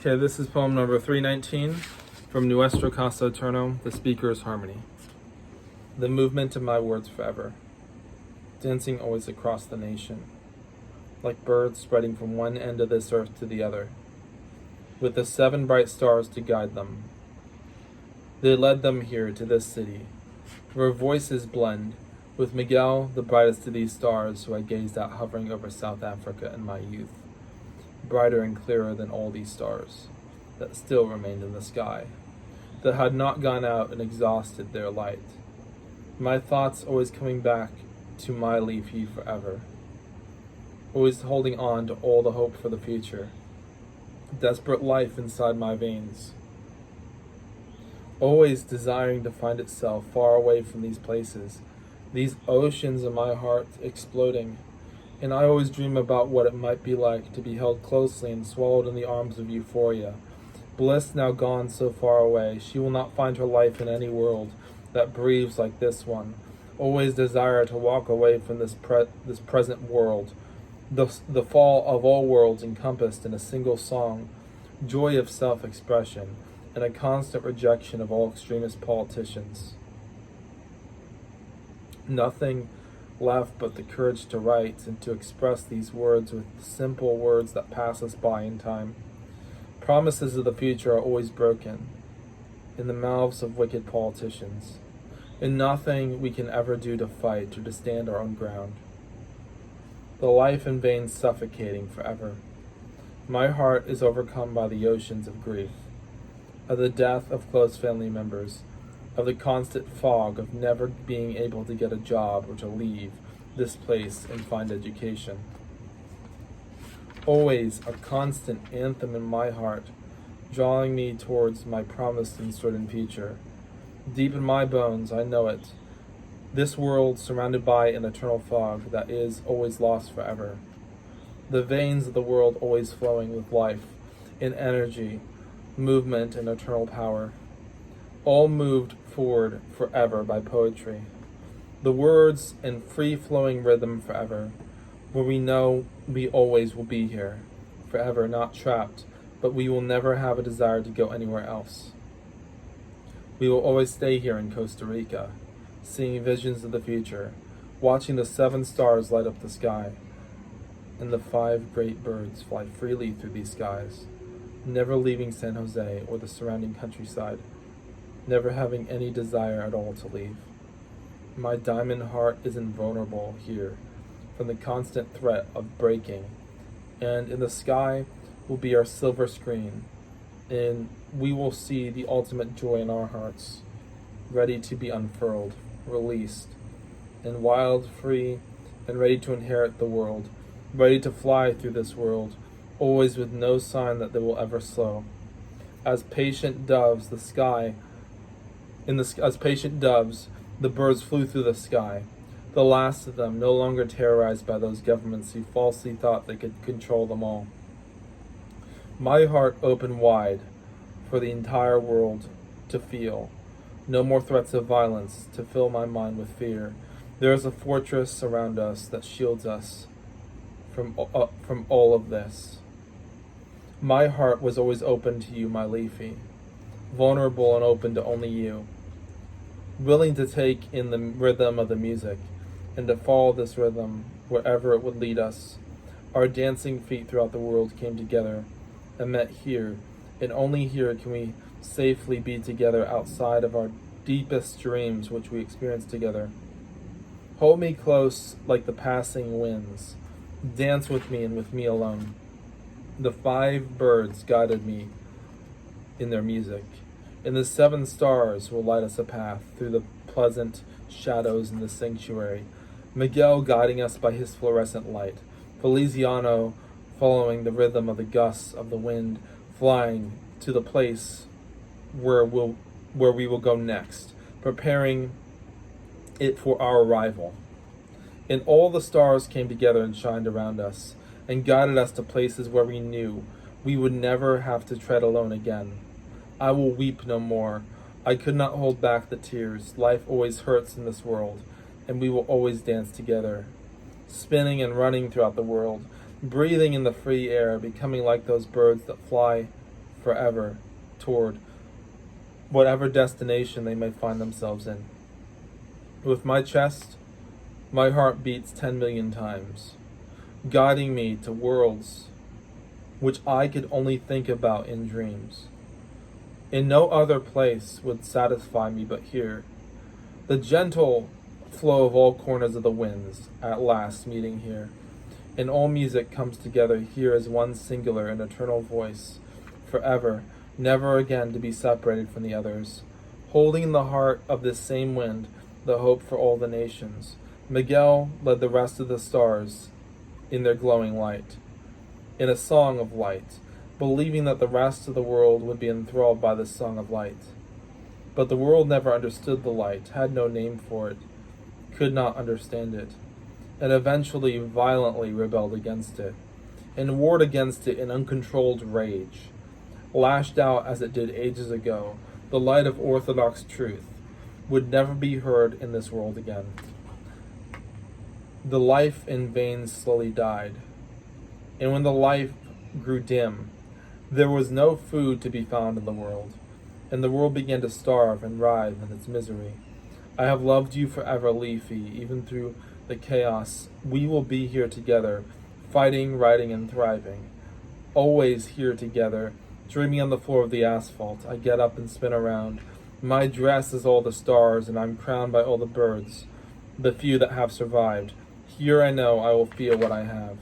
Okay, this is poem number 319 from NUESTRA CASA ETERNAL. The speaker is Harmonie. The movement of my words forever, dancing always across the nation, like birds spreading from one end of this earth to the other, with the 7 bright stars to guide them. They led them here to this city, where voices blend, with Miguel, the brightest of these stars, who I gazed at hovering over South Africa in my youth, brighter and clearer than all these stars that still remained in the sky, that had not gone out and exhausted their light. My thoughts always coming back to my Liefie forever, always holding on to all the hope for the future, desperate life inside my veins, always desiring to find itself far away from these places, these oceans in my heart exploding. And I always dream about what it might be like to be held closely and swallowed in the arms of euphoria. Bliss now gone so far away, she will not find her life in any world that breathes like this one. Always desire to walk away from this present world, the fall of all worlds encompassed in a single song, joy of self-expression, and a constant rejection of all extremist politicians. Nothing left but the courage to write and to express these words with simple words that pass us by in time. Promises of the future are always broken in the mouths of wicked politicians, and nothing we can ever do to fight or to stand our own ground. The life in vain suffocating forever. My heart is overcome by the oceans of grief, of the death of close family members, of the constant fog of never being able to get a job or to leave this place and find education. Always a constant anthem in my heart, drawing me towards my promised and certain future. Deep in my bones, I know it. This world surrounded by an eternal fog that is always lost forever. The veins of the world always flowing with life, in energy, movement, and eternal power. All moved forward forever by poetry. The words in free-flowing rhythm forever, where we know we always will be here, forever, not trapped, but we will never have a desire to go anywhere else. We will always stay here in Costa Rica, seeing visions of the future, watching the 7 stars light up the sky, and the 5 great birds fly freely through these skies, never leaving San Jose or the surrounding countryside, never having any desire at all to leave. My diamond heart is invulnerable here from the constant threat of breaking, and in the sky will be our silver screen, and we will see the ultimate joy in our hearts, ready to be unfurled, released, and wild, free, and ready to inherit the world, ready to fly through this world, always with no sign that they will ever slow. As patient doves, the birds flew through the sky, the last of them no longer terrorized by those governments who falsely thought they could control them all. My heart opened wide for the entire world to feel. No more threats of violence to fill my mind with fear. There is a fortress around us that shields us from all of this. My heart was always open to you, my Liefie, vulnerable and open to only you, willing to take in the rhythm of the music and to follow this rhythm wherever it would lead us. Our dancing feet throughout the world came together and met here, and only here can we safely be together outside of our deepest dreams which we experience together. Hold me close like the passing winds. Dance with me and with me alone. The 5 birds guided me in their music, and the 7 stars will light us a path through the pleasant shadows in the sanctuary. Miguel guiding us by his fluorescent light. Feliciano following the rhythm of the gusts of the wind, flying to the place where we will go next, preparing it for our arrival. And all the stars came together and shined around us, and guided us to places where we knew we would never have to tread alone again. I will weep no more. I could not hold back the tears. Life always hurts in this world, and we will always dance together, spinning and running throughout the world, breathing in the free air, becoming like those birds that fly forever toward whatever destination they may find themselves in. With my chest, my heart beats 10 million times, guiding me to worlds which I could only think about in dreams. In no other place would satisfy me but here. The gentle flow of all corners of the winds, at last meeting here. And all music comes together here as one singular and eternal voice, forever, never again to be separated from the others. Holding in the heart of this same wind the hope for all the nations, Miguel led the rest of the stars in their glowing light, in a song of light, believing that the rest of the world would be enthralled by this song of light. But the world never understood the light, had no name for it, could not understand it, and eventually violently rebelled against it, and warred against it in uncontrolled rage. Lashed out as it did ages ago, the light of orthodox truth would never be heard in this world again. The life in veins slowly died, and when the life grew dim, there was no food to be found in the world, and the world began to starve and writhe in its misery. I have loved you forever, Liefie, even through the chaos. We will be here together, fighting, writing, and thriving. Always here together, dreaming on the floor of the asphalt. I get up and spin around. My dress is all the stars, and I'm crowned by all the birds, the few that have survived. Here I know I will feel what I have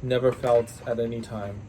never felt at any time.